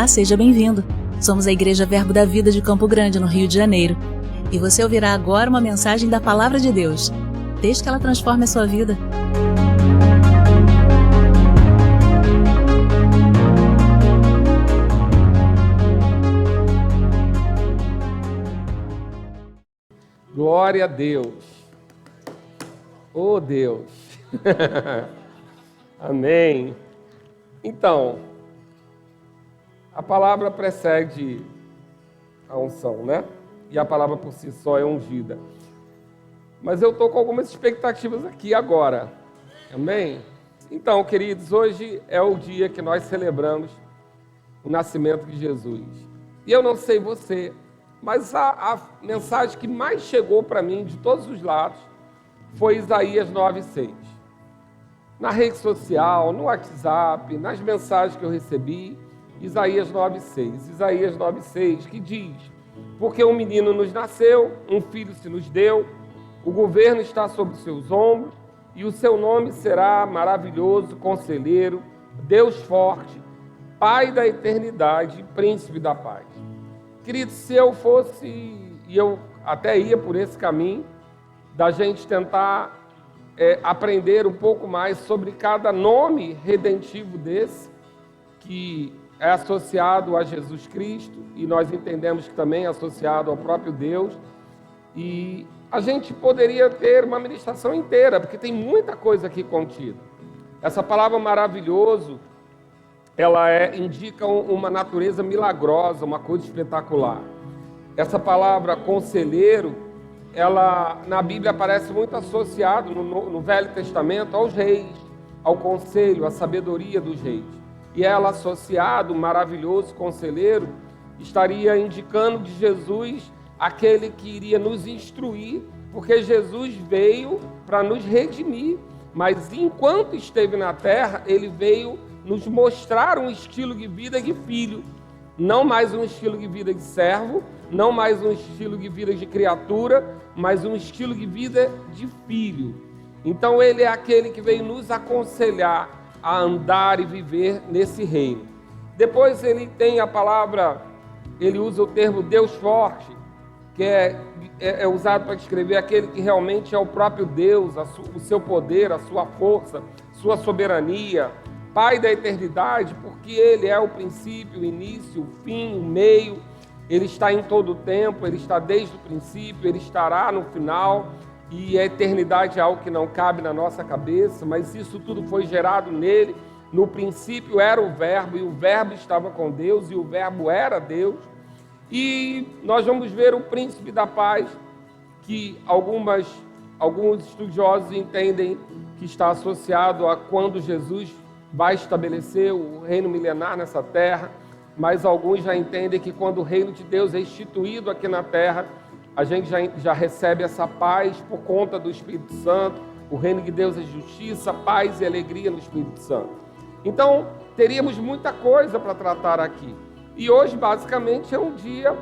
Olá, seja bem-vindo. Somos a Igreja Verbo da Vida de Campo Grande, no Rio de Janeiro. E você ouvirá agora uma mensagem da Palavra de Deus. Desde que ela transforme a sua vida. Glória a Deus. Oh, Deus. Amém. Então, a palavra precede a unção, né? E a palavra por si só é ungida. Mas eu estou com algumas expectativas aqui agora. Amém? Então, queridos, hoje é o dia que nós celebramos o nascimento de Jesus. E eu não sei você, mas a mensagem que mais chegou para mim de todos os lados foi Isaías 9:6. Na rede social, no WhatsApp, nas mensagens que eu recebi, Isaías 9:6. Isaías 9:6 que diz: porque um menino nos nasceu, um filho se nos deu, o governo está sobre os seus ombros, e o seu nome será Maravilhoso, Conselheiro, Deus Forte, Pai da Eternidade, Príncipe da Paz. Querido, se eu fosse, e eu até ia por esse caminho, da gente tentar aprender um pouco mais sobre cada nome redentivo desse, que é associado a Jesus Cristo, e nós entendemos que também é associado ao próprio Deus, e a gente poderia ter uma ministração inteira, porque tem muita coisa aqui contida. Essa palavra maravilhoso, ela indica uma natureza milagrosa, uma coisa espetacular. Essa palavra conselheiro, ela na Bíblia aparece muito associado no Velho Testamento aos reis, ao conselho, à sabedoria dos reis. E ela associado, maravilhoso conselheiro, estaria indicando de Jesus aquele que iria nos instruir, porque Jesus veio para nos redimir, mas enquanto esteve na terra, ele veio nos mostrar um estilo de vida de filho, não mais um estilo de vida de servo, não mais um estilo de vida de criatura, mas um estilo de vida de filho. Então ele é aquele que veio nos aconselhar a andar e viver nesse reino. Depois ele tem a palavra, ele usa o termo Deus Forte, que é usado para descrever aquele que realmente é o próprio Deus, o seu poder, a sua força, sua soberania, Pai da eternidade, porque ele é o princípio, o início, o fim, o meio, ele está em todo o tempo, ele está desde o princípio, ele estará no final, e a eternidade é algo que não cabe na nossa cabeça, mas isso tudo foi gerado nele. No princípio era o Verbo, e o Verbo estava com Deus, e o Verbo era Deus. E nós vamos ver o Príncipe da Paz, que alguns estudiosos entendem que está associado a quando Jesus vai estabelecer o reino milenar nessa terra, mas alguns já entendem que quando o reino de Deus é instituído aqui na terra, a gente já recebe essa paz por conta do Espírito Santo. O reino de Deus é justiça, paz e alegria no Espírito Santo. Então, teríamos muita coisa para tratar aqui. E hoje, basicamente, é um dia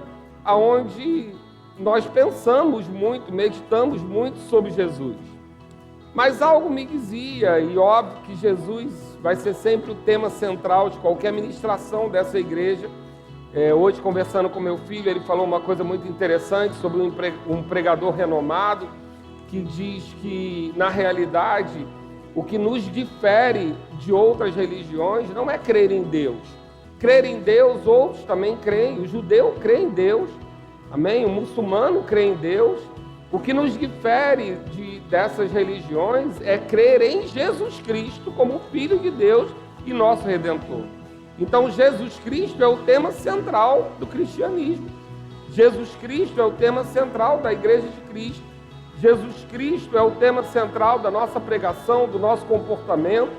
onde nós pensamos muito, meditamos muito sobre Jesus. Mas algo me dizia, e óbvio que Jesus vai ser sempre o tema central de qualquer ministração dessa igreja. Hoje, conversando com meu filho, ele falou uma coisa muito interessante sobre um pregador renomado, que diz que, na realidade, o que nos difere de outras religiões não é crer em Deus. Crer em Deus, outros também creem. O judeu crê em Deus, amém? O muçulmano crê em Deus. O que nos difere dessas religiões é crer em Jesus Cristo como Filho de Deus e nosso Redentor. Então, Jesus Cristo é o tema central do cristianismo. Jesus Cristo é o tema central da Igreja de Cristo. Jesus Cristo é o tema central da nossa pregação, do nosso comportamento.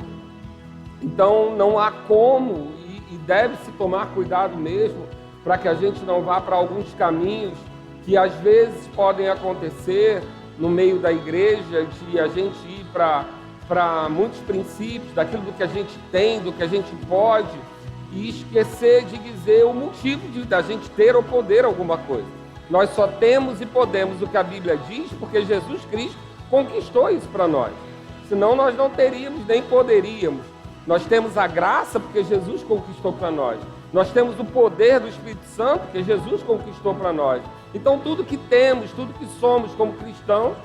Então, não há como, e deve-se tomar cuidado mesmo, para que a gente não vá para alguns caminhos que às vezes podem acontecer no meio da igreja, de a gente ir para muitos princípios, daquilo do que a gente tem, do que a gente pode, e esquecer de dizer o motivo da gente ter ou poder alguma coisa. Nós só temos e podemos o que a Bíblia diz porque Jesus Cristo conquistou isso para nós. Senão nós não teríamos nem poderíamos. Nós temos a graça porque Jesus conquistou para nós. Nós temos o poder do Espírito Santo, que Jesus conquistou para nós. Então, tudo que temos, tudo que somos como cristãos,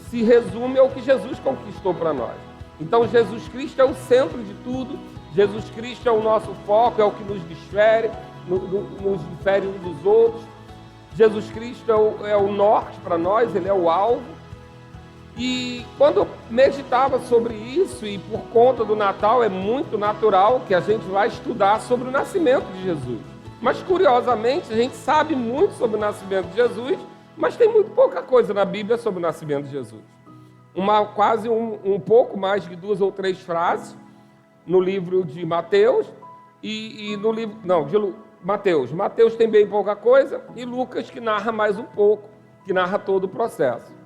se resume ao que Jesus conquistou para nós. Então, Jesus Cristo é o centro de tudo. Jesus Cristo é o nosso foco, é o que nos difere, nos difere uns dos outros. Jesus Cristo é o norte para nós, Ele é o alvo. E quando eu meditava sobre isso, e por conta do Natal, é muito natural que a gente vai estudar sobre o nascimento de Jesus. Mas, curiosamente, a gente sabe muito sobre o nascimento de Jesus, mas tem muito pouca coisa na Bíblia sobre o nascimento de Jesus. Quase um pouco mais de 2 ou 3 frases no livro de Mateus e no livro... Não, de Mateus. Mateus tem bem pouca coisa e Lucas que narra mais um pouco, que narra todo o processo.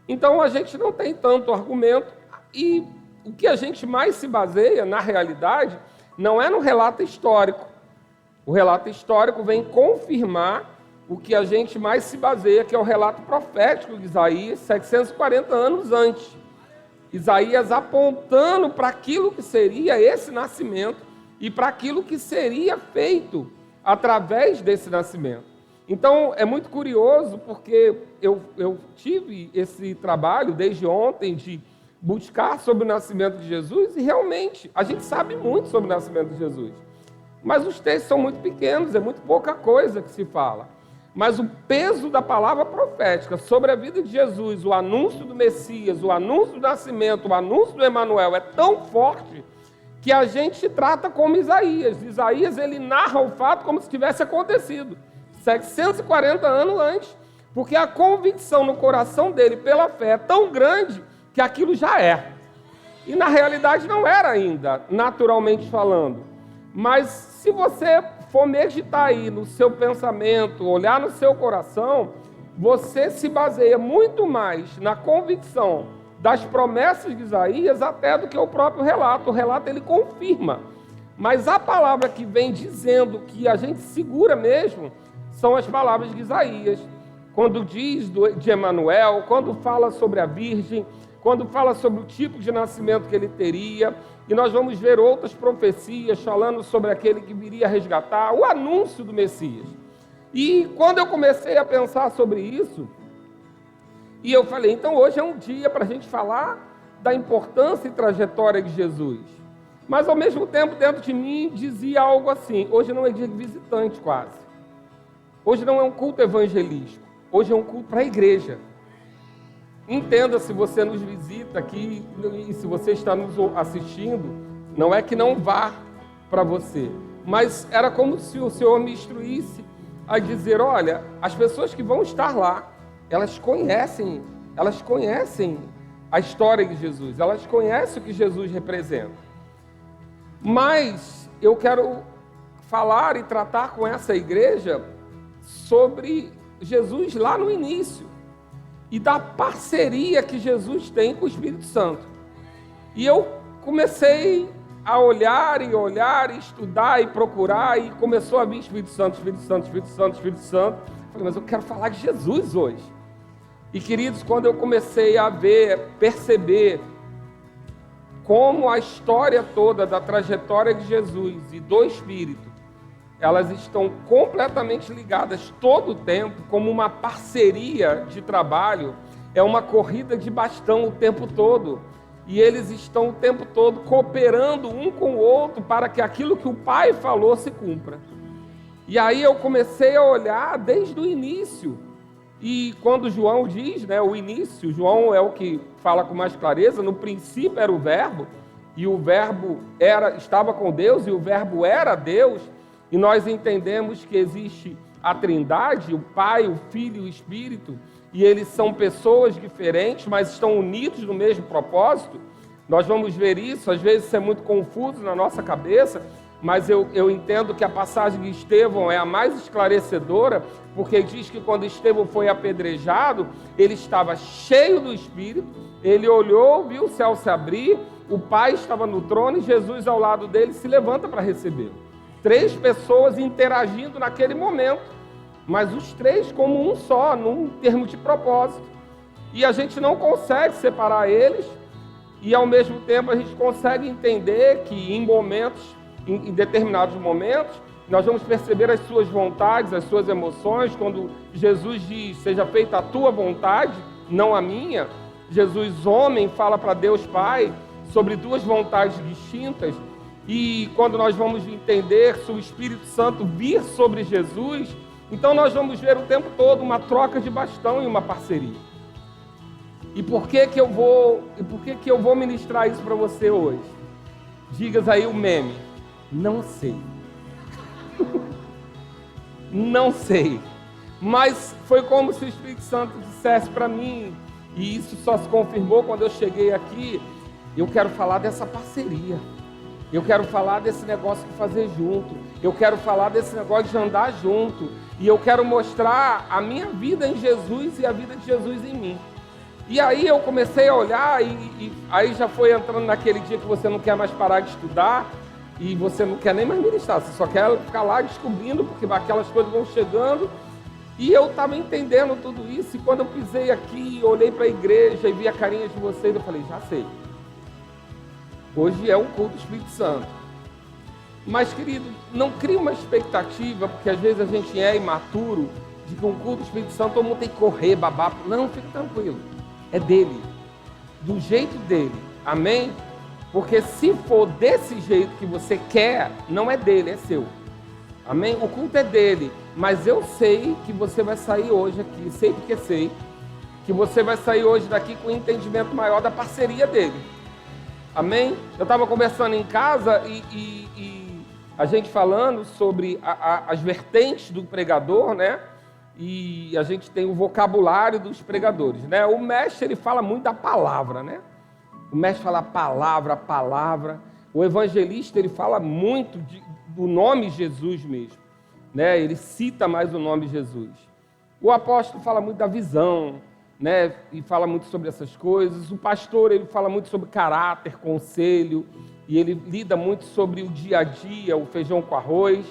Então, a gente não tem tanto argumento e o que a gente mais se baseia, na realidade, não é no relato histórico. O relato histórico vem confirmar o que a gente mais se baseia, que é o relato profético de Isaías, 740 anos antes. Isaías apontando para aquilo que seria esse nascimento e para aquilo que seria feito através desse nascimento. Então, é muito curioso, porque eu tive esse trabalho desde ontem de buscar sobre o nascimento de Jesus e realmente a gente sabe muito sobre o nascimento de Jesus. Mas os textos são muito pequenos, é muito pouca coisa que se fala. Mas o peso da palavra profética sobre a vida de Jesus, o anúncio do Messias, o anúncio do nascimento, o anúncio do Emanuel é tão forte que a gente trata como Isaías. Isaías, ele narra o fato como se tivesse acontecido 740 anos antes, porque a convicção no coração dele pela fé é tão grande que aquilo já é. E na realidade não era ainda, naturalmente falando. Mas se você for meditar aí no seu pensamento, olhar no seu coração, você se baseia muito mais na convicção das promessas de Isaías até do que o próprio relato. O relato ele confirma. Mas a palavra que vem dizendo que a gente segura mesmo são as palavras de Isaías. Quando diz de Emanuel, quando fala sobre a Virgem, quando fala sobre o tipo de nascimento que ele teria, e nós vamos ver outras profecias falando sobre aquele que viria resgatar, o anúncio do Messias. E quando eu comecei a pensar sobre isso, e eu falei, então hoje é um dia para a gente falar da importância e trajetória de Jesus. Mas ao mesmo tempo, dentro de mim, dizia algo assim, hoje não é dia de visitante quase. Hoje não é um culto evangelístico, hoje é um culto para a igreja. Entenda, se você nos visita aqui e se você está nos assistindo, não é que não vá para você, mas era como se o Senhor me instruísse a dizer, olha, as pessoas que vão estar lá, elas conhecem a história de Jesus, elas conhecem o que Jesus representa. Mas eu quero falar e tratar com essa igreja sobre Jesus lá no início e da parceria que Jesus tem com o Espírito Santo. E eu comecei a olhar, e estudar e procurar, e começou a vir Espírito Santo, Espírito Santo, Espírito Santo, Espírito Santo. Falei, mas eu quero falar de Jesus hoje. E queridos, quando eu comecei a perceber como a história toda da trajetória de Jesus e do Espírito, elas estão completamente ligadas todo o tempo, como uma parceria de trabalho, é uma corrida de bastão o tempo todo. E eles estão o tempo todo cooperando um com o outro para que aquilo que o Pai falou se cumpra. E aí eu comecei a olhar desde o início. E quando João diz, o início, João é o que fala com mais clareza, no princípio era o Verbo, e o Verbo estava com Deus, e o Verbo era Deus. E nós entendemos que existe a Trindade, o Pai, o Filho e o Espírito, e eles são pessoas diferentes, mas estão unidos no mesmo propósito. Nós vamos ver isso, às vezes isso é muito confuso na nossa cabeça, mas eu entendo que a passagem de Estevão é a mais esclarecedora, porque diz que quando Estevão foi apedrejado, ele estava cheio do Espírito, ele olhou, viu o céu se abrir, o Pai estava no trono e Jesus ao lado dele se levanta para recebê-lo. 3 pessoas interagindo naquele momento, mas os 3 como um só, num termo de propósito. E a gente não consegue separar eles, e ao mesmo tempo a gente consegue entender que em determinados momentos, nós vamos perceber as suas vontades, as suas emoções. Quando Jesus diz, seja feita a tua vontade, não a minha, Jesus, homem, fala para Deus Pai sobre duas vontades distintas. E quando nós vamos entender se o Espírito Santo vir sobre Jesus, então nós vamos ver o tempo todo uma troca de bastão e uma parceria. E por que eu vou ministrar isso para você hoje? Digas aí o meme. Não sei. Não sei. Mas foi como se o Espírito Santo dissesse para mim, e isso só se confirmou quando eu cheguei aqui, eu quero falar dessa parceria. Eu quero falar desse negócio de fazer junto. Eu quero falar desse negócio de andar junto. E eu quero mostrar a minha vida em Jesus e a vida de Jesus em mim. E aí eu comecei a olhar e aí já foi entrando naquele dia que você não quer mais parar de estudar e você não quer nem mais ministrar. Você só quer ficar lá descobrindo porque aquelas coisas vão chegando. E eu estava entendendo tudo isso. E quando eu pisei aqui, olhei para a igreja e vi a carinha de vocês, eu falei, já sei. Hoje é o culto do Espírito Santo. Mas, querido, não crie uma expectativa, porque às vezes a gente é imaturo, de que um culto do Espírito Santo todo mundo tem que correr, babar. Não, fique tranquilo. É dele. Do jeito dele. Amém? Porque se for desse jeito que você quer, não é dele, é seu. Amém? O culto é dele. Mas eu sei que você vai sair hoje aqui, sei porque sei, que você vai sair hoje daqui com um entendimento maior da parceria dele. Amém? Eu estava conversando em casa e a gente falando sobre as vertentes do pregador, né? E a gente tem o vocabulário dos pregadores, né? O mestre, ele fala muito da palavra, né? O mestre fala palavra. O evangelista, ele fala muito do nome Jesus mesmo, né? Ele cita mais o nome Jesus. O apóstolo fala muito da visão, né? E fala muito sobre essas coisas. O pastor, ele fala muito sobre caráter, conselho, e ele lida muito sobre o dia a dia, o feijão com arroz,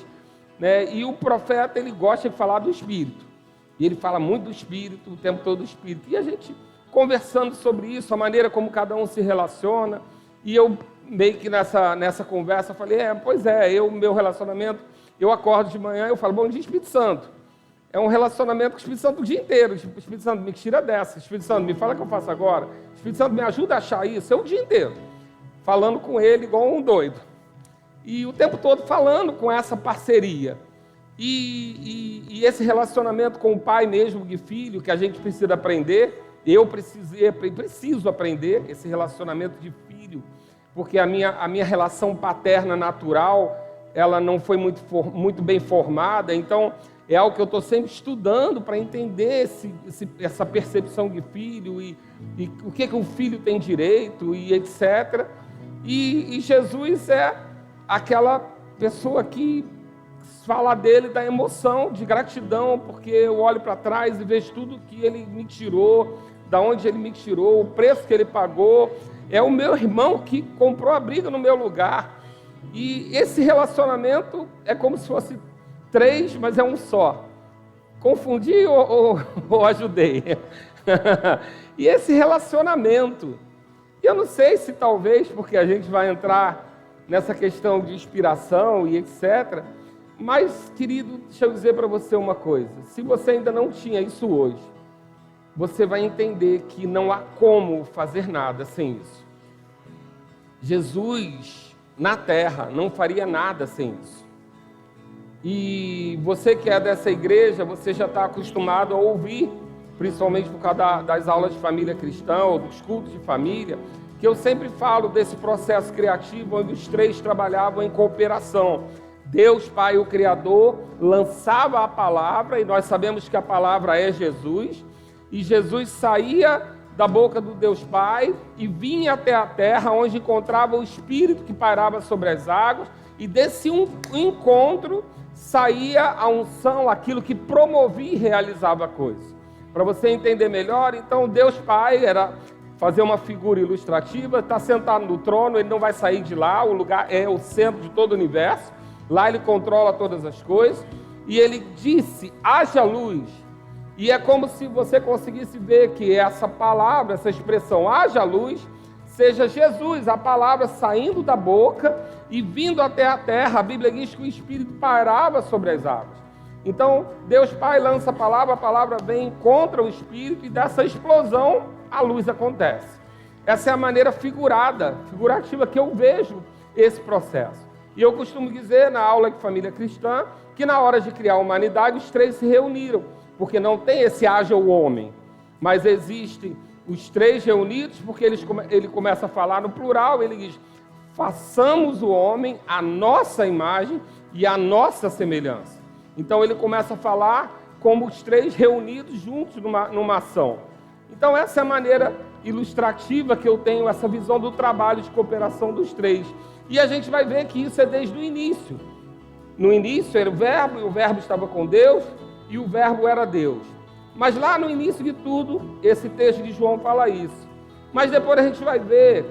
né? E o profeta, ele gosta de falar do Espírito, e ele fala muito do Espírito, o tempo todo do Espírito. E a gente conversando sobre isso, a maneira como cada um se relaciona, e eu meio que nessa conversa falei, meu relacionamento, eu acordo de manhã, eu falo, bom dia, Espírito Santo. É um relacionamento com o Espírito Santo o dia inteiro. Tipo, Espírito Santo, me tira dessa. Espírito Santo, me fala o que eu faço agora. Espírito Santo, me ajuda a achar isso. É o dia inteiro. Falando com ele igual um doido. E o tempo todo falando com essa parceria. E esse relacionamento com o pai mesmo de filho, que a gente precisa aprender. Eu preciso aprender esse relacionamento de filho. Porque a minha relação paterna natural, ela não foi muito bem formada. Então, é algo que eu estou sempre estudando para entender essa percepção de filho e o que o filho tem direito e etc. E Jesus é aquela pessoa que fala dele da emoção, de gratidão, porque eu olho para trás e vejo tudo que ele me tirou, da onde ele me tirou, o preço que ele pagou. É o meu irmão que comprou a briga no meu lugar. E esse relacionamento é como se fosse 3, mas é um só. Confundi ou ajudei? E esse relacionamento, eu não sei se talvez, porque a gente vai entrar nessa questão de inspiração e etc. Mas, querido, deixa eu dizer para você uma coisa. Se você ainda não tinha isso hoje, você vai entender que não há como fazer nada sem isso. Jesus, na terra, não faria nada sem isso. E você que é dessa igreja, você já está acostumado a ouvir, principalmente por causa das aulas de família cristã ou dos cultos de família, que eu sempre falo desse processo criativo onde os 3 trabalhavam em cooperação. Deus, Pai, o Criador, lançava a palavra, e nós sabemos que a palavra é Jesus, e Jesus saía da boca do Deus Pai e vinha até a terra, onde encontrava o Espírito que pairava sobre as águas, e desse encontro saía a unção, aquilo que promovia e realizava a coisa. Para você entender melhor, então Deus Pai era fazer uma figura ilustrativa, está sentado no trono, ele não vai sair de lá, o lugar é o centro de todo o universo, lá ele controla todas as coisas, e ele disse, haja luz. E é como se você conseguisse ver que essa palavra, essa expressão, haja luz, seja Jesus, a palavra saindo da boca e vindo até a terra, a Bíblia diz que o Espírito pairava sobre as águas. Então, Deus Pai lança a palavra vem contra o Espírito, e dessa explosão a luz acontece. Essa é a maneira figurativa que eu vejo esse processo. E eu costumo dizer na aula de família cristã que na hora de criar a humanidade os três se reuniram, porque não tem esse haja o homem, mas existem os três reunidos, porque ele começa a falar no plural, ele diz: façamos o homem à nossa imagem e à nossa semelhança. Então ele começa a falar como os três reunidos juntos numa ação. Então essa é a maneira ilustrativa que eu tenho, essa visão do trabalho de cooperação dos três. E a gente vai ver que isso é desde o início. No início era o Verbo, e o Verbo estava com Deus, e o Verbo era Deus. Mas lá no início de tudo, esse texto de João fala isso. Mas depois a gente vai ver,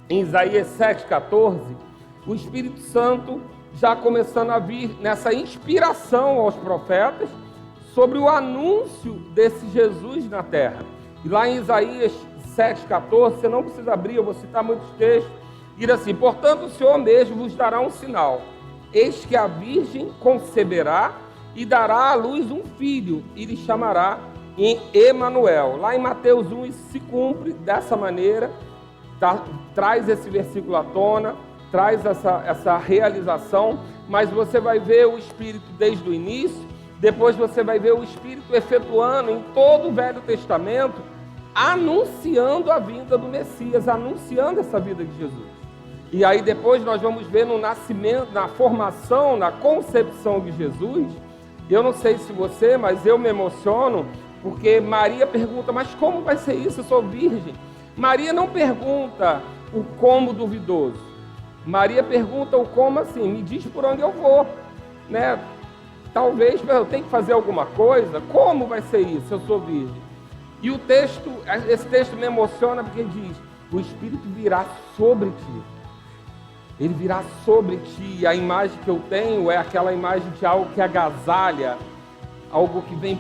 em Isaías 7,14, o Espírito Santo já começando a vir nessa inspiração aos profetas sobre o anúncio desse Jesus na terra. E lá em Isaías 7,14, você não precisa abrir, eu vou citar muitos textos, diz assim: portanto o Senhor mesmo vos dará um sinal, eis que a Virgem conceberá e dará à luz um filho, e lhe chamará em Emanuel. Lá em Mateus 1 isso se cumpre dessa maneira, traz esse versículo à tona, traz essa realização, mas você vai ver o Espírito desde o início, depois você vai ver o Espírito efetuando em todo o Velho Testamento, anunciando a vinda do Messias, anunciando essa vida de Jesus. E aí depois nós vamos ver no nascimento, na formação, na concepção de Jesus. Eu não sei se você, mas eu me emociono, porque Maria pergunta: mas como vai ser isso? Eu sou virgem. Maria não pergunta o como duvidoso. Maria pergunta o como assim: me diz por onde eu vou, né? Talvez eu tenha que fazer alguma coisa. Como vai ser isso? Eu sou virgem. E esse texto me emociona porque diz: o Espírito virá sobre ti. Ele virá sobre ti. E a imagem que eu tenho é aquela imagem de algo que agasalha, algo que vem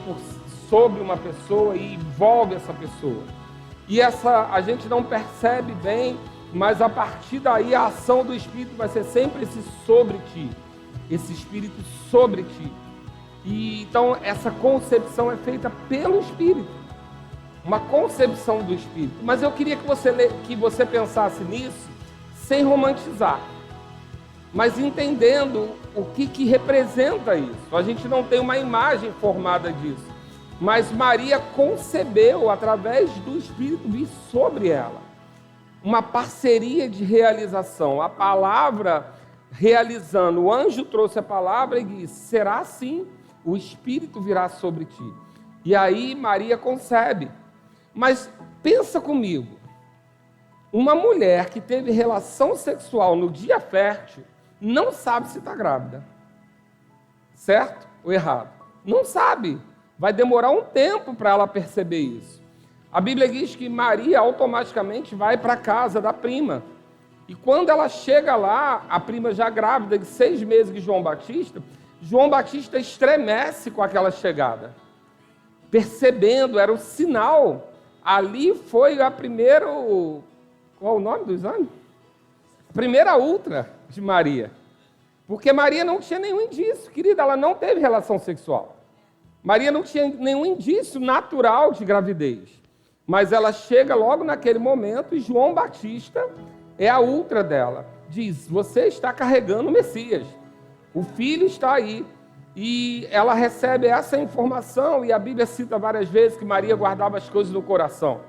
sobre uma pessoa e envolve essa pessoa. E a gente não percebe bem, mas a partir daí a ação do Espírito vai ser sempre esse sobre ti, esse Espírito sobre ti. E então essa concepção é feita pelo Espírito, uma concepção do Espírito. Mas eu queria que você pensasse nisso sem romantizar, mas entendendo o que representa isso. A gente não tem uma imagem formada disso, mas Maria concebeu através do Espírito vir sobre ela. Uma parceria de realização, a palavra realizando, o anjo trouxe a palavra e disse: será assim, o Espírito virá sobre ti. E aí Maria concebe. Mas pensa comigo, uma mulher que teve relação sexual no dia fértil, não sabe se está grávida. Certo ou errado? Não sabe. Vai demorar um tempo para ela perceber isso. A Bíblia diz que Maria automaticamente vai para a casa da prima. E quando ela chega lá, a prima já grávida de 6 meses de João Batista estremece com aquela chegada. Percebendo, era um sinal. Ali foi a primeira... Qual é o nome do exame? A primeira ultra de Maria. Porque Maria não tinha nenhum indício, querida, ela não teve relação sexual. Maria não tinha nenhum indício natural de gravidez. Mas ela chega logo naquele momento e João Batista é a ultra dela. Diz: você está carregando o Messias. O filho está aí. E ela recebe essa informação, e a Bíblia cita várias vezes que Maria guardava as coisas no coração.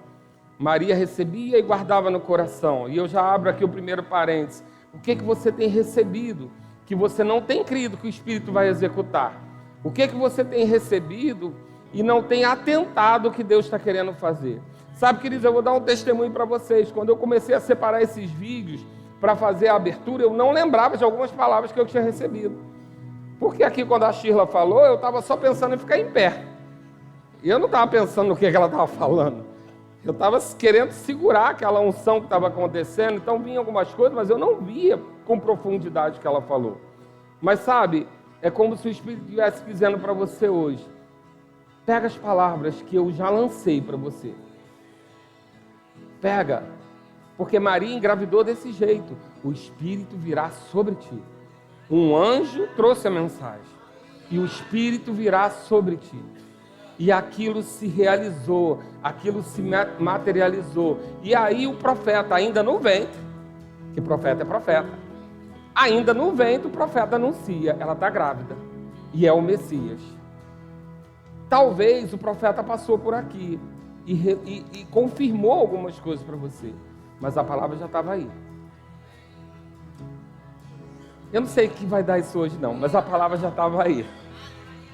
Maria recebia e guardava no coração. E eu já abro aqui o primeiro parênteses. O que você tem recebido que você não tem crido que o Espírito vai executar? O que você tem recebido e não tem atentado o que Deus está querendo fazer? Sabe, queridos, eu vou dar um testemunho para vocês. Quando eu comecei a separar esses vídeos para fazer a abertura, eu não lembrava de algumas palavras que eu tinha recebido. Porque aqui, quando a Shirla falou, eu estava só pensando em ficar em pé. E eu não estava pensando no que ela estava falando. Eu estava querendo segurar aquela unção que estava acontecendo. Então, vinham algumas coisas, mas eu não via com profundidade o que ela falou. Mas, sabe, é como se o Espírito estivesse dizendo para você hoje: pega as palavras que eu já lancei para você. Pega. Porque Maria engravidou desse jeito. o Espírito virá sobre ti. Um anjo trouxe a mensagem. E o Espírito virá sobre ti. E aquilo se realizou, aquilo se materializou. E aí o profeta, ainda no ventre, que profeta é profeta, ainda no ventre o profeta anuncia, ela está grávida. E é o Messias. Talvez o profeta passou por aqui e confirmou algumas coisas para você. Mas a palavra já estava aí. Eu não sei o que vai dar isso hoje não, mas a palavra já estava aí.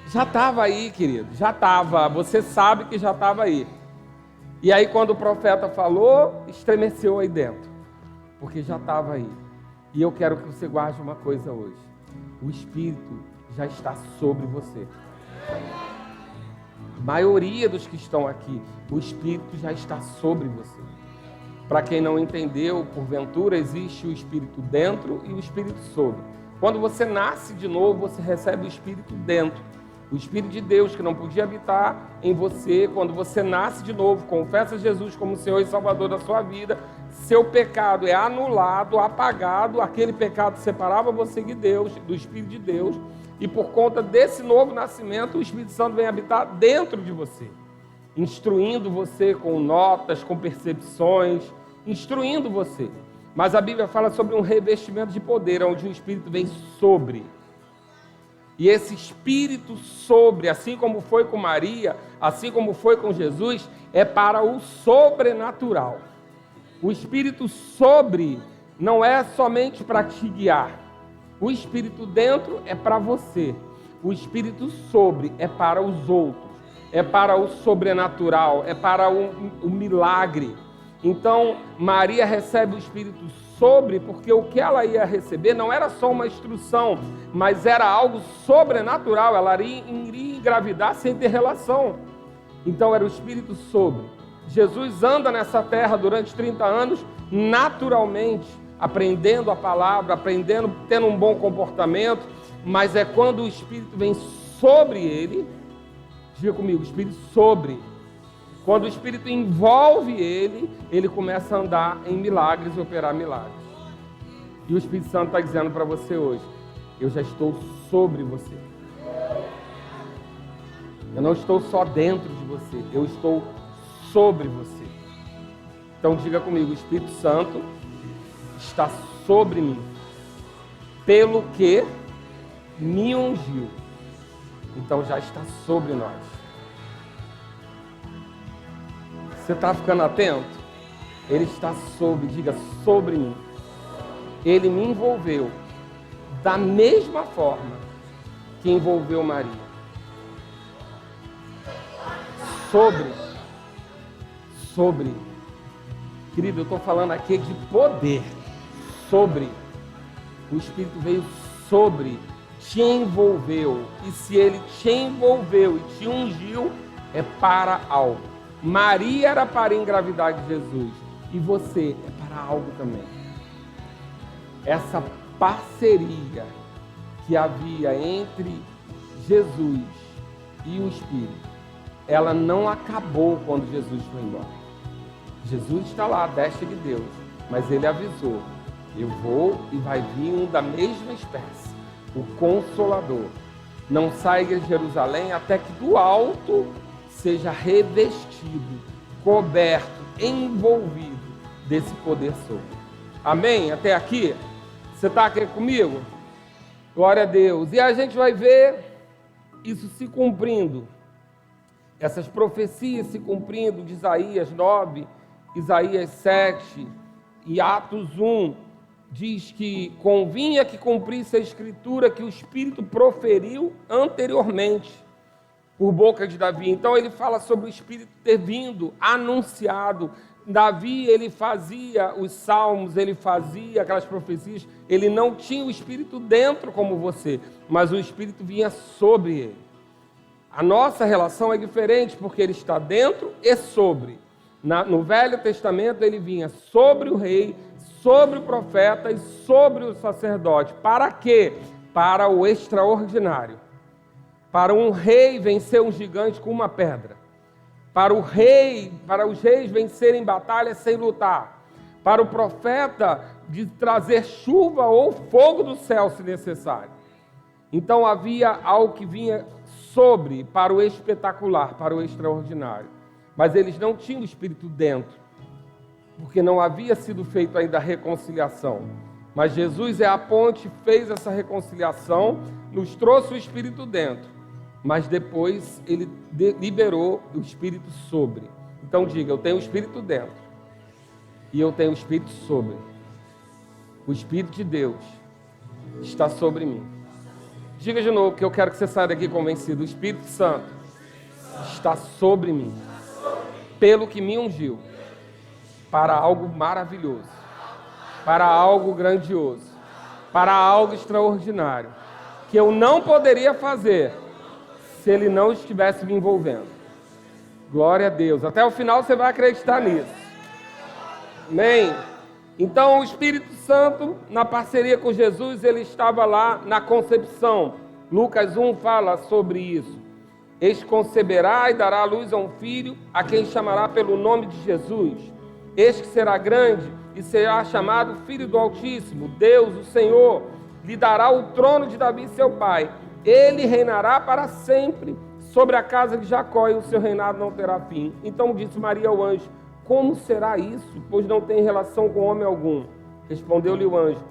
Já estava aí, querido, já estava. Você sabe que já estava aí. E aí quando o profeta falou, estremeceu aí dentro. Porque já estava aí. E eu quero que você guarde uma coisa hoje. O Espírito já está sobre você. A maioria dos que estão aqui, o Espírito já está sobre você. Para quem não entendeu, porventura, existe o Espírito dentro e o Espírito sobre. Quando você nasce de novo, você recebe o Espírito dentro. O Espírito de Deus que não podia habitar em você, quando você nasce de novo, confessa Jesus como Senhor e Salvador da sua vida, seu pecado é anulado, apagado, aquele pecado separava você de Deus, do Espírito de Deus, e por conta desse novo nascimento, o Espírito Santo vem habitar dentro de você, instruindo você com notas, com percepções, instruindo você. Mas a Bíblia fala sobre um revestimento de poder, onde o Espírito vem sobre. E esse Espírito sobre, assim como foi com Maria, assim como foi com Jesus, é para o sobrenatural. O Espírito sobre não é somente para te guiar. O Espírito dentro é para você. O Espírito sobre é para os outros. É para o sobrenatural, é para o milagre. Então, Maria recebe o Espírito sobre, porque o que ela ia receber não era só uma instrução, mas era algo sobrenatural. Ela iria engravidar sem ter relação. Então, era o Espírito sobre. Jesus anda nessa terra durante 30 anos, naturalmente, aprendendo a palavra, aprendendo, tendo um bom comportamento, mas é quando o Espírito vem sobre ele, diga comigo, o Espírito sobre. Quando o Espírito envolve ele, ele começa a andar em milagres e operar milagres. E o Espírito Santo está dizendo para você hoje, eu já estou sobre você. Eu não estou só dentro de você, eu estou sobre você. Então diga comigo, o Espírito Santo está sobre mim, pelo que me ungiu. Então já está sobre nós. Você está ficando atento? Ele está sobre, diga, sobre mim. Ele me envolveu da mesma forma que envolveu Maria. Sobre. Querido, eu estou falando aqui de poder. Sobre. O Espírito veio sobre, te envolveu. E se ele te envolveu e te ungiu, é para algo. Maria era para engravidar de Jesus. E você é para algo também. Essa parceria que havia entre Jesus e o Espírito, ela não acabou quando Jesus foi embora. Jesus está lá, à destra de Deus, mas ele avisou, eu vou e vai vir um da mesma espécie, o Consolador. Não saia de Jerusalém até que do alto seja revestido, coberto, envolvido desse poder sobre. Amém? Até aqui? Você está aqui comigo? Glória a Deus. E a gente vai ver isso se cumprindo. Essas profecias se cumprindo de Isaías 9, Isaías 7 e Atos 1. Diz que convinha que cumprisse a escritura que o Espírito proferiu anteriormente por boca de Davi. Então ele fala sobre o Espírito ter vindo, anunciado. Davi, ele fazia os salmos, ele fazia aquelas profecias, ele não tinha o Espírito dentro como você, mas o Espírito vinha sobre ele. A nossa relação é diferente, porque ele está dentro e sobre. No Velho Testamento ele vinha sobre o rei, sobre o profeta e sobre o sacerdote. Para quê? Para o extraordinário. Para um rei vencer um gigante com uma pedra. Para os reis vencerem batalhas sem lutar. para o profeta de trazer chuva ou fogo do céu, se necessário. Então havia algo que vinha sobre para o espetacular, para o extraordinário. Mas eles não tinham o Espírito dentro, porque não havia sido feita ainda a reconciliação. Mas Jesus é a ponte, fez essa reconciliação, nos trouxe o Espírito dentro. Mas depois ele liberou o Espírito sobre. Então diga, eu tenho o Espírito dentro e eu tenho o Espírito sobre. O Espírito de Deus está sobre mim. Diga de novo, que eu quero que você saia daqui convencido. O Espírito Santo está sobre mim, pelo que me ungiu, para algo maravilhoso, para algo grandioso, para algo extraordinário, que eu não poderia fazer se Ele não estivesse me envolvendo. Glória a Deus. Até o final você vai acreditar nisso. Amém? Então o Espírito Santo, na parceria com Jesus, ele estava lá na concepção. Lucas 1 fala sobre isso. Este conceberá e dará à luz a um filho, a quem chamará pelo nome de Jesus. Este que será grande e será chamado Filho do Altíssimo. Deus, o Senhor, lhe dará o trono de Davi, seu pai. Ele reinará para sempre sobre a casa de Jacó, e o seu reinado não terá fim. Então disse Maria ao anjo: como será isso, pois não tem relação com homem algum? Respondeu-lhe o anjo: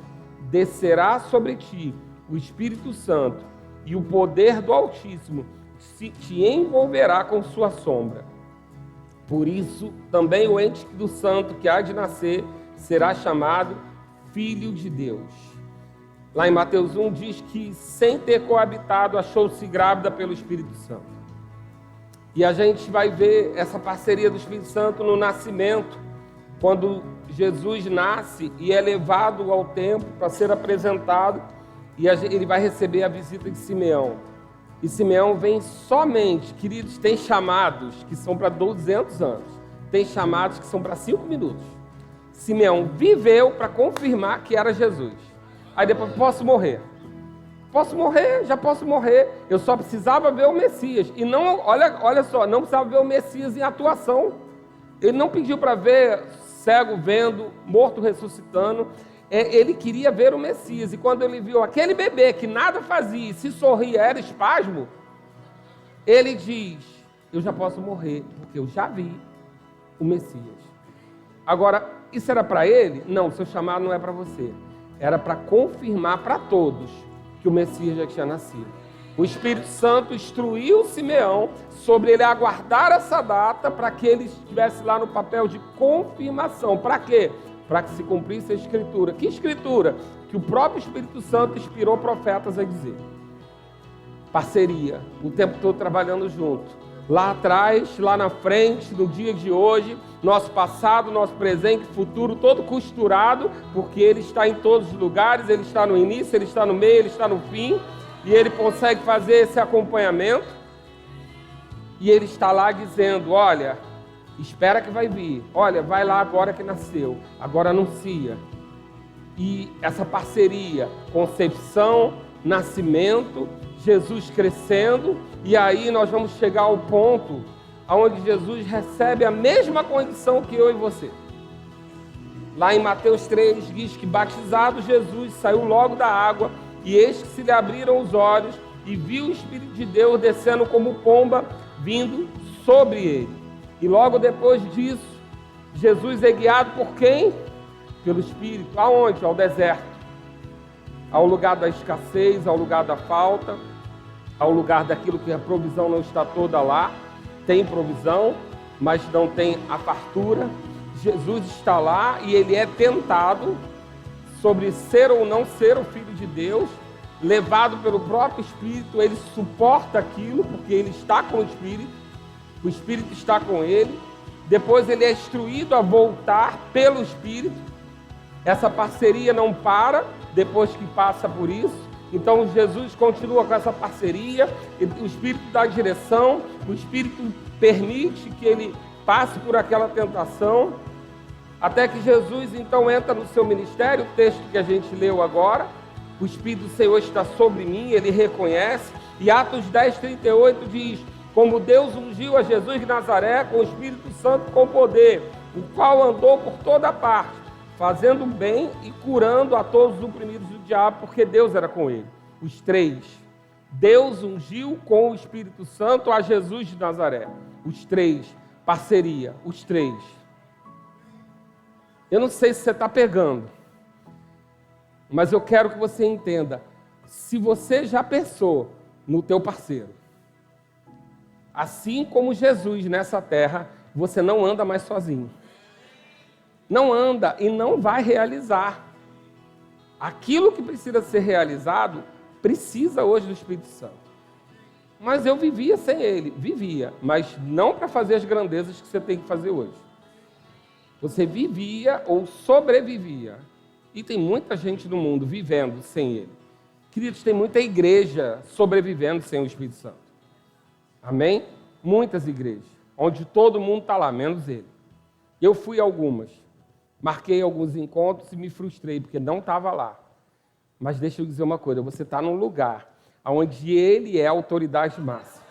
descerá sobre ti o Espírito Santo, e o poder do Altíssimo te envolverá com sua sombra. Por isso, também o ente do santo que há de nascer será chamado Filho de Deus. Lá em Mateus 1 diz que, sem ter coabitado, achou-se grávida pelo Espírito Santo. E a gente vai ver essa parceria do Espírito Santo no nascimento, quando Jesus nasce e é levado ao templo para ser apresentado, e ele vai receber a visita de Simeão. E Simeão vem somente, queridos, tem chamados que são para 200 anos, tem chamados que são para 5 minutos. Simeão viveu para confirmar que era Jesus. Aí depois, posso morrer, já posso morrer. Eu só precisava ver o Messias. E não, olha só, não precisava ver o Messias em atuação. Ele não pediu para ver cego vendo, morto ressuscitando. Ele queria ver o Messias. E quando ele viu aquele bebê que nada fazia, se sorria, era espasmo, ele diz: eu já posso morrer, porque eu já vi o Messias. Agora, isso era para ele? Não, seu chamado não é para você. Era para confirmar para todos que o Messias já tinha nascido. O Espírito Santo instruiu Simeão sobre ele aguardar essa data para que ele estivesse lá no papel de confirmação. Para quê? Para que se cumprisse a Escritura. Que Escritura? Que o próprio Espírito Santo inspirou profetas a dizer. Parceria, o tempo todo trabalhando junto. Lá atrás, lá na frente, no dia de hoje, nosso passado, nosso presente, futuro, todo costurado, porque Ele está em todos os lugares, Ele está no início, Ele está no meio, Ele está no fim, e Ele consegue fazer esse acompanhamento, e Ele está lá dizendo: olha, espera que vai vir, olha, vai lá agora que nasceu, agora anuncia. E essa parceria, concepção, nascimento, Jesus crescendo, e aí nós vamos chegar ao ponto onde Jesus recebe a mesma condição que eu e você. Lá em Mateus 3 diz que, batizado Jesus, saiu logo da água, e eis que se lhe abriram os olhos, e viu o Espírito de Deus descendo como pomba, vindo sobre ele. E logo depois disso, Jesus é guiado por quem? Pelo Espírito. Aonde? Ao deserto. Ao lugar da escassez, ao lugar da falta, ao lugar daquilo que a provisão não está toda lá. Tem provisão, mas não tem a fartura. Jesus está lá e ele é tentado sobre ser ou não ser o Filho de Deus, levado pelo próprio Espírito. Ele suporta aquilo porque ele está com o Espírito está com ele. Depois ele é instruído a voltar pelo Espírito. Essa parceria não para depois que passa por isso. Então Jesus continua com essa parceria, o Espírito dá direção, o Espírito permite que ele passe por aquela tentação, até que Jesus então entra no seu ministério, o texto que a gente leu agora, o Espírito do Senhor está sobre mim, ele reconhece, e Atos 10:38 diz: como Deus ungiu a Jesus de Nazaré com o Espírito Santo com poder, o qual andou por toda parte, fazendo bem e curando a todos os oprimidos do diabo, porque Deus era com ele. Os três. Deus ungiu com o Espírito Santo a Jesus de Nazaré. Os três. Parceria. Os três. Eu não sei se você está pegando, mas eu quero que você entenda. Se você já pensou no teu parceiro, assim como Jesus nessa terra, você não anda mais sozinho. Não anda e não vai realizar. Aquilo que precisa ser realizado, precisa hoje do Espírito Santo. Mas eu vivia sem ele, mas não para fazer as grandezas que você tem que fazer hoje. Você vivia ou sobrevivia. E tem muita gente no mundo vivendo sem ele. Queridos, tem muita igreja sobrevivendo sem o Espírito Santo. Amém? Muitas igrejas, onde todo mundo está lá, menos ele. Eu fui a algumas. Marquei alguns encontros e me frustrei, porque não estava lá. Mas deixa eu dizer uma coisa, você está num lugar onde ele é a autoridade máxima.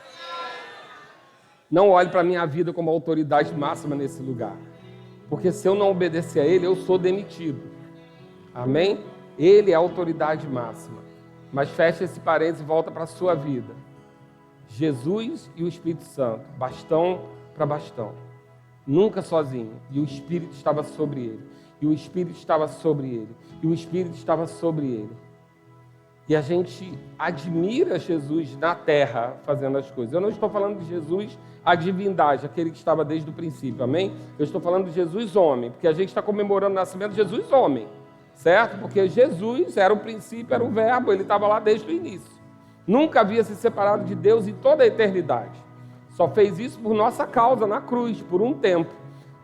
Não olhe para a minha vida como autoridade máxima nesse lugar. Porque se eu não obedecer a ele, eu sou demitido. Amém? Ele é a autoridade máxima. Mas fecha esse parênteses e volta para a sua vida. Jesus e o Espírito Santo, bastão para bastão. Nunca sozinho. E o Espírito estava sobre ele. E o Espírito estava sobre ele. E o Espírito estava sobre ele. E a gente admira Jesus na terra fazendo as coisas. Eu não estou falando de Jesus, a divindade, aquele que estava desde o princípio, amém? Eu estou falando de Jesus homem, porque a gente está comemorando o nascimento de Jesus homem, certo? Porque Jesus era o princípio, era o verbo, ele estava lá desde o início. Nunca havia se separado de Deus em toda a eternidade. Só fez isso por nossa causa, na cruz, por um tempo.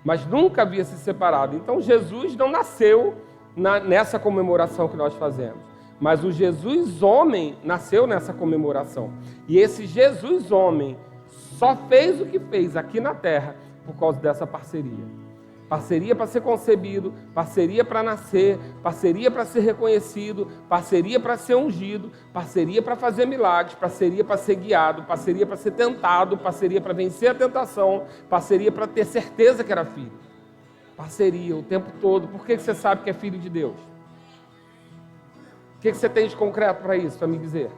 Mas nunca havia se separado. Então Jesus não nasceu nessa comemoração que nós fazemos. Mas o Jesus homem nasceu nessa comemoração. E esse Jesus homem só fez o que fez aqui na terra por causa dessa parceria. Parceria para ser concebido, parceria para nascer, parceria para ser reconhecido, parceria para ser ungido, parceria para fazer milagres, parceria para ser guiado, parceria para ser tentado, parceria para vencer a tentação, parceria para ter certeza que era filho. Parceria o tempo todo. Por que você sabe que é filho de Deus? O que você tem de concreto para isso, para me dizer?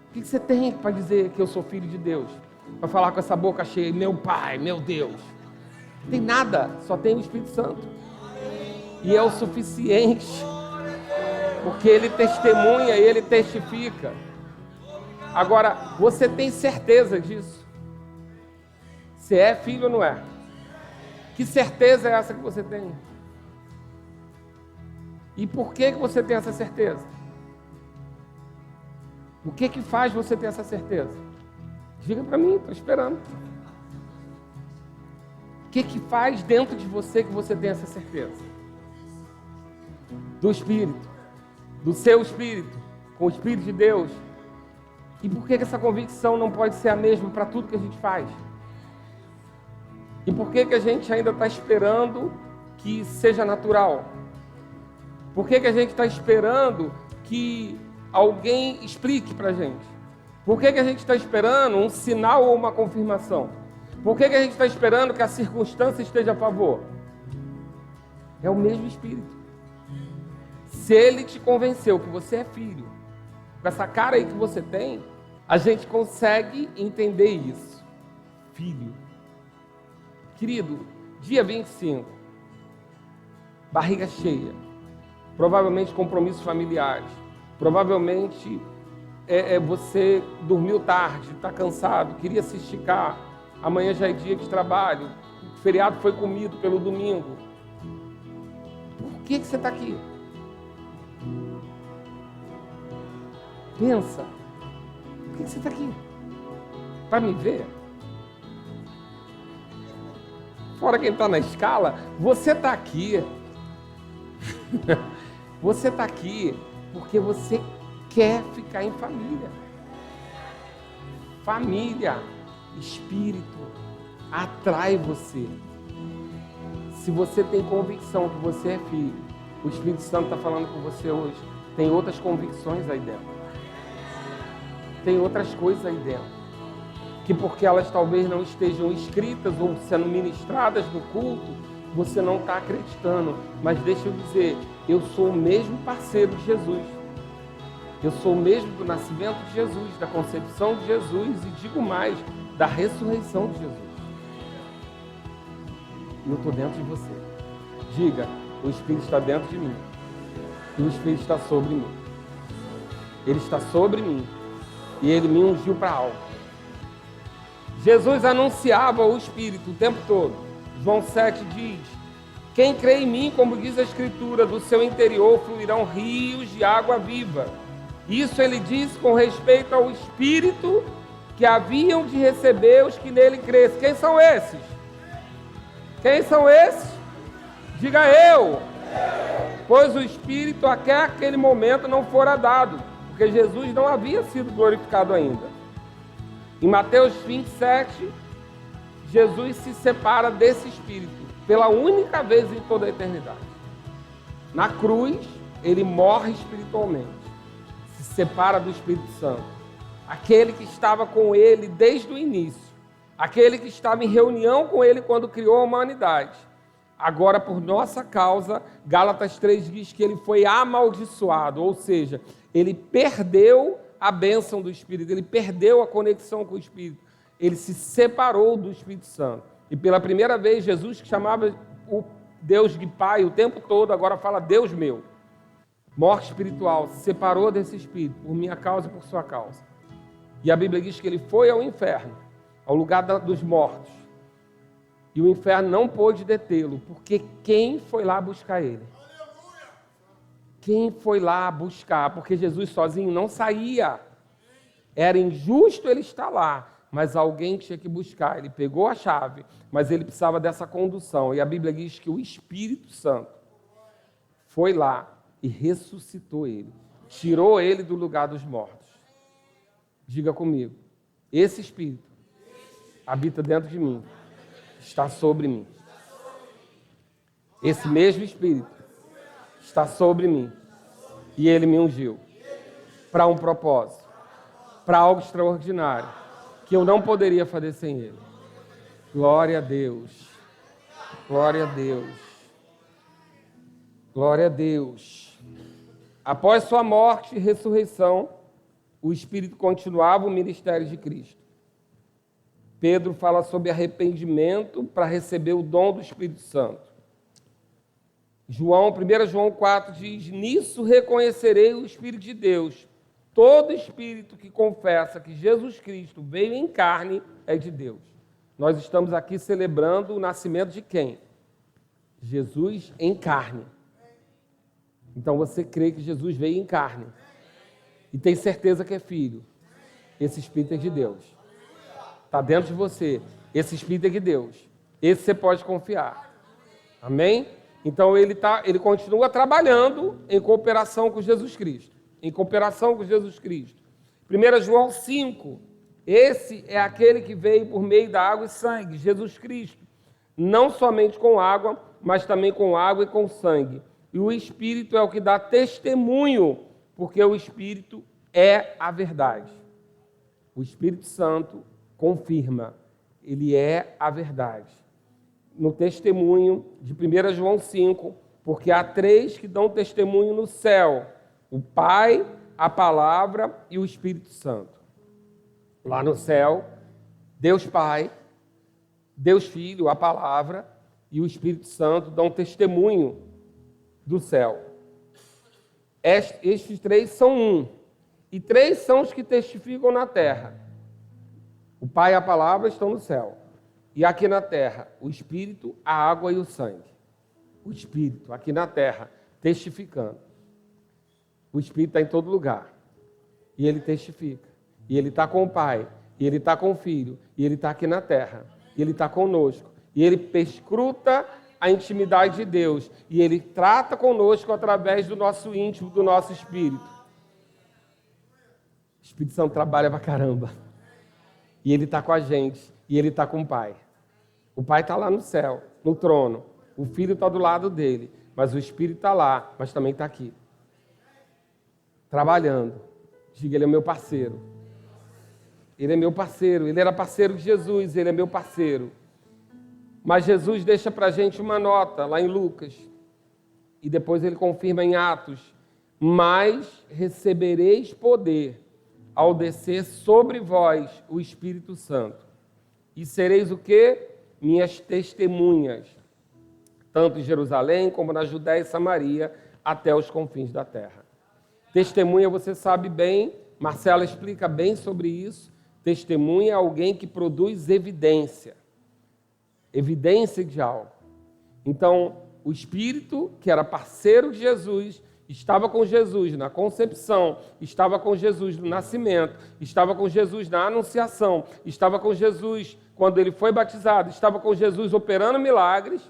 O que você tem para dizer que eu sou filho de Deus? Para falar com essa boca cheia, meu Pai, meu Deus. Não tem nada, só tem o Espírito Santo. E é o suficiente. Porque ele testemunha e ele testifica. Agora, você tem certeza disso? Você é filho ou não é? Que certeza é essa que você tem? E por que você tem essa certeza? O que faz você ter essa certeza? Diga para mim, estou esperando. O que faz dentro de você que você tem essa certeza? Do Espírito, do seu Espírito, com o Espírito de Deus. E por que essa convicção não pode ser a mesma para tudo que a gente faz? E por que a gente ainda está esperando que seja natural? Por que a gente está esperando que alguém explique para a gente? Por que a gente está esperando um sinal ou uma confirmação? Por que a gente está esperando que a circunstância esteja a favor? É o mesmo Espírito. Se ele te convenceu que você é filho, com essa cara aí que você tem, a gente consegue entender isso. Filho. Querido, dia 25, barriga cheia, provavelmente compromissos familiares, provavelmente você dormiu tarde, está cansado, queria se esticar, amanhã já é dia de trabalho, o feriado foi comido pelo domingo. Por que você está aqui? Pensa, por que você está aqui? Para me ver? Fora quem está na escala, você está aqui. Você está aqui porque você quer ficar em família. Família, Espírito, atrai você. Se você tem convicção que você é filho, o Espírito Santo está falando com você hoje, tem outras convicções aí dentro. Tem outras coisas aí dentro. Que porque elas talvez não estejam escritas ou sendo ministradas no culto, você não está acreditando. Mas deixa eu dizer, eu sou o mesmo parceiro de Jesus. Eu sou o mesmo do nascimento de Jesus, da concepção de Jesus e digo mais, da ressurreição de Jesus. E eu estou dentro de você. Diga, o Espírito está dentro de mim. E o Espírito está sobre mim. Ele está sobre mim. E Ele me ungiu para algo. Jesus anunciava o Espírito o tempo todo. João 7 diz, quem crê em mim, como diz a Escritura, do seu interior fluirão rios de água viva. Isso Ele disse com respeito ao Espírito que haviam de receber os que nele crescem. Quem são esses? Quem são esses? Diga eu. Pois o Espírito até aquele momento não fora dado, porque Jesus não havia sido glorificado ainda. Em Mateus 27, Jesus se separa desse Espírito pela única vez em toda a eternidade. Na cruz, Ele morre espiritualmente, se separa do Espírito Santo. Aquele que estava com Ele desde o início, aquele que estava em reunião com Ele quando criou a humanidade. Agora, por nossa causa, Gálatas 3 diz que Ele foi amaldiçoado, ou seja, Ele perdeu a bênção do Espírito, Ele perdeu a conexão com o Espírito, Ele se separou do Espírito Santo. E pela primeira vez, Jesus, que chamava o Deus de Pai o tempo todo, agora fala Deus meu. Morte espiritual, se separou desse Espírito, por minha causa e por sua causa. E a Bíblia diz que Ele foi ao inferno, ao lugar dos mortos. E o inferno não pôde detê-lo, porque quem foi lá buscar Ele? Quem foi lá buscar? Porque Jesus sozinho não saía. Era injusto Ele estar lá, mas alguém tinha que buscar. Ele pegou a chave, mas ele precisava dessa condução. E a Bíblia diz que o Espírito Santo foi lá e ressuscitou Ele. Tirou Ele do lugar dos mortos. Diga comigo, esse Espírito habita dentro de mim. Está sobre mim. Esse mesmo Espírito está sobre mim. E Ele me ungiu para um propósito, para algo extraordinário, que eu não poderia fazer sem Ele. Glória a Deus. Glória a Deus. Glória a Deus. Após sua morte e ressurreição, o Espírito continuava o ministério de Cristo. Pedro fala sobre arrependimento para receber o dom do Espírito Santo. 1 João 4 diz, nisso reconhecerei o Espírito de Deus. Todo espírito que confessa que Jesus Cristo veio em carne é de Deus. Nós estamos aqui celebrando o nascimento de quem? Jesus em carne. Então você crê que Jesus veio em carne e tem certeza que é filho. Esse Espírito é de Deus. Está dentro de você. Esse Espírito é de Deus. Esse você pode confiar. Amém? Então ele continua trabalhando em cooperação com Jesus Cristo. Em cooperação com Jesus Cristo. 1 João 5. Esse é aquele que veio por meio da água e sangue. Jesus Cristo. Não somente com água, mas também com água e com sangue. E o Espírito é o que dá testemunho, porque o Espírito é a verdade. O Espírito Santo confirma, ele é a verdade. No testemunho de 1 João 5, porque há 3 que dão testemunho no céu, o Pai, a Palavra e o Espírito Santo. Lá no céu, Deus Pai, Deus Filho, a Palavra e o Espírito Santo dão testemunho do céu. Estes 3 são um, e 3 são os que testificam na terra. O Pai e a Palavra estão no céu. E aqui na terra, o Espírito, a água e o sangue. O Espírito, aqui na terra, testificando. O Espírito está em todo lugar. E ele testifica. E ele está com o Pai. E ele está com o Filho. E ele está aqui na terra. E ele está conosco. E ele perscruta a intimidade de Deus. E ele trata conosco através do nosso íntimo, do nosso espírito. O Espírito Santo trabalha pra caramba. E ele está com a gente. E ele está com o Pai. O Pai está lá no céu, no trono. O Filho está do lado dele. Mas o Espírito está lá, mas também está aqui. Trabalhando. Diga, ele é meu parceiro. Ele é meu parceiro. Ele era parceiro de Jesus, ele é meu parceiro. Mas Jesus deixa para a gente uma nota lá em Lucas. E depois ele confirma em Atos. Mas recebereis poder ao descer sobre vós o Espírito Santo. E sereis o quê? Minhas testemunhas, tanto em Jerusalém como na Judéia e Samaria, até os confins da terra. Testemunha, você sabe bem, Marcela explica bem sobre isso. Testemunha é alguém que produz evidência. Evidência de algo. Então, o Espírito, que era parceiro de Jesus, estava com Jesus na concepção, estava com Jesus no nascimento, estava com Jesus na anunciação, estava com Jesus quando ele foi batizado, estava com Jesus operando milagres.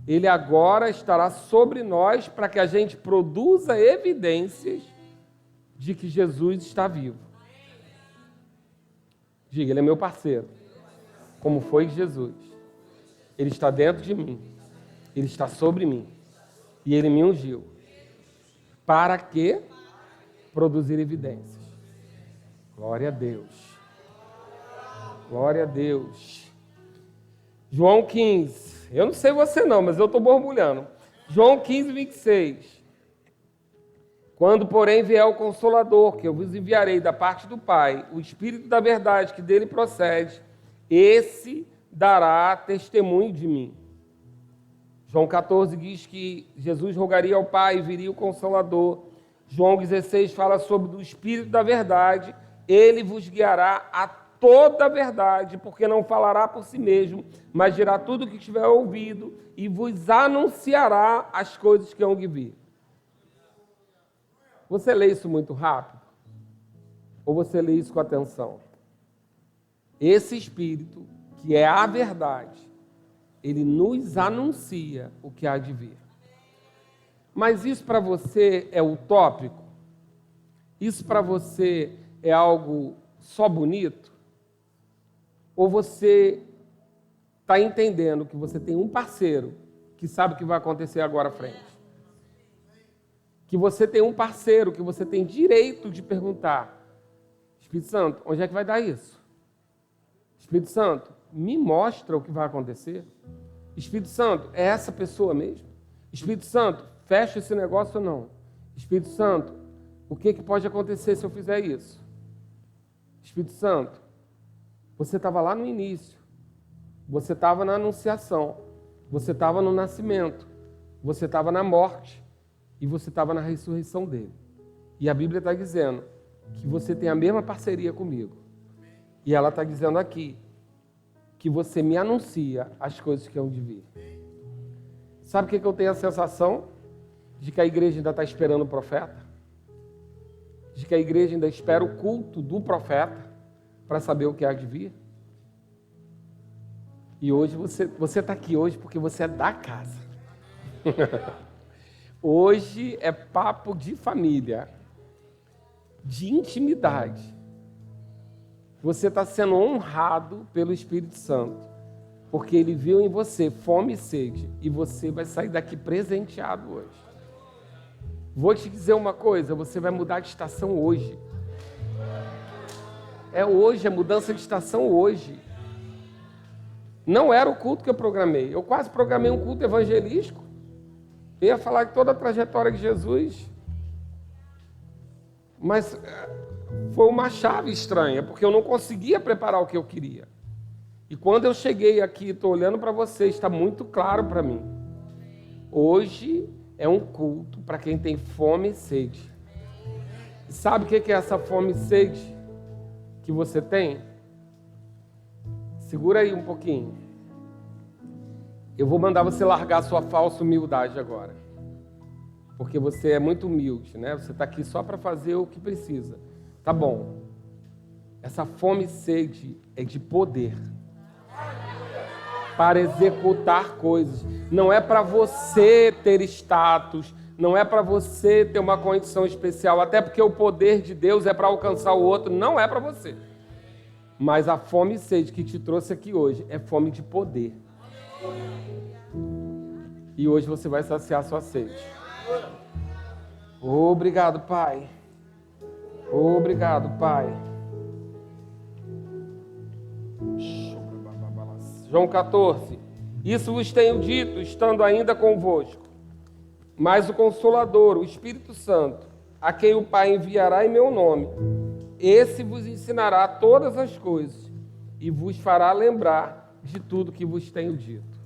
Ele agora estará sobre nós para que a gente produza evidências de que Jesus está vivo. Diga, ele é meu parceiro, como foi Jesus. Ele está dentro de mim, ele está sobre mim e ele me ungiu. Para que? Produzir evidências. Glória a Deus. Glória a Deus. João 15. Eu não sei você não, mas eu estou borbulhando. João 15, 26. Quando, porém, vier o Consolador, que eu vos enviarei da parte do Pai, o Espírito da verdade que dele procede, esse dará testemunho de mim. João 14 diz que Jesus rogaria ao Pai e viria o Consolador. João 16 fala sobre o Espírito da verdade. Ele vos guiará a toda a verdade, porque não falará por si mesmo, mas dirá tudo o que tiver ouvido e vos anunciará as coisas que hão de vir. Você lê isso muito rápido? Ou você lê isso com atenção? Esse Espírito, que é a verdade, ele nos anuncia o que há de vir. Mas isso para você é utópico? Isso para você é algo só bonito? Ou você está entendendo que você tem um parceiro que sabe o que vai acontecer agora à frente? Que você tem um parceiro que você tem direito de perguntar: Espírito Santo, onde é que vai dar isso? Espírito Santo, me mostra o que vai acontecer. Espírito Santo, é essa pessoa mesmo? Espírito Santo, fecha esse negócio ou não? Espírito Santo, o que pode acontecer se eu fizer isso? Espírito Santo, você estava lá no início, você estava na anunciação, você estava no nascimento, você estava na morte e você estava na ressurreição dele. E a Bíblia está dizendo que você tem a mesma parceria comigo. E ela está dizendo aqui que você me anuncia as coisas que hão de vir. Sabe o que eu tenho a sensação? De que a igreja ainda está esperando o profeta? De que a igreja ainda espera o culto do profeta para saber o que há de vir? E hoje você está aqui hoje porque você é da casa. Hoje é papo de família, de intimidade. Você está sendo honrado pelo Espírito Santo, porque ele viu em você fome e sede, e você vai sair daqui presenteado hoje. Vou te dizer uma coisa, você vai mudar de estação hoje. É hoje, é mudança de estação hoje. Não era o culto que eu programei. Eu quase programei um culto evangelístico. Eu ia falar de toda a trajetória de Jesus. Mas foi uma chave estranha, porque eu não conseguia preparar o que eu queria. E quando eu cheguei aqui, estou olhando para vocês, está muito claro para mim. Hoje é um culto para quem tem fome e sede. E sabe o que é essa fome e sede que você tem? Segura aí um pouquinho. Eu vou mandar você largar a sua falsa humildade agora. Porque você é muito humilde, né? Você está aqui só para fazer o que precisa. Tá bom. Essa fome e sede é de poder. Para executar coisas. Não é para você ter status. Não é para você ter uma condição especial. Até porque o poder de Deus é para alcançar o outro. Não é para você. Mas a fome e sede que te trouxe aqui hoje é fome de poder. E hoje você vai saciar sua sede. Obrigado, Pai. Obrigado, Pai. João 14. Isso vos tenho dito, estando ainda convosco. Mas o Consolador, o Espírito Santo, a quem o Pai enviará em meu nome, esse vos ensinará todas as coisas e vos fará lembrar de tudo que vos tenho dito.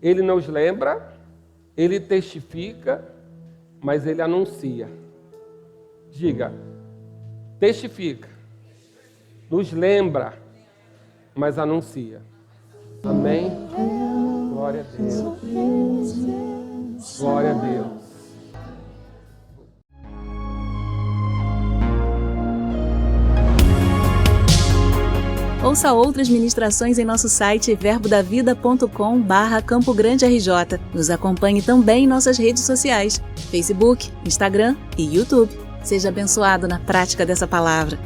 Ele nos lembra, ele testifica, mas ele anuncia. Diga, testifica, nos lembra, mas anuncia. Amém? Glória a Deus. Glória a Deus. Ouça outras ministrações em nosso site verbodavida.com/Campo Grande RJ. Nos acompanhe também em nossas redes sociais, Facebook, Instagram e YouTube. Seja abençoado na prática dessa palavra.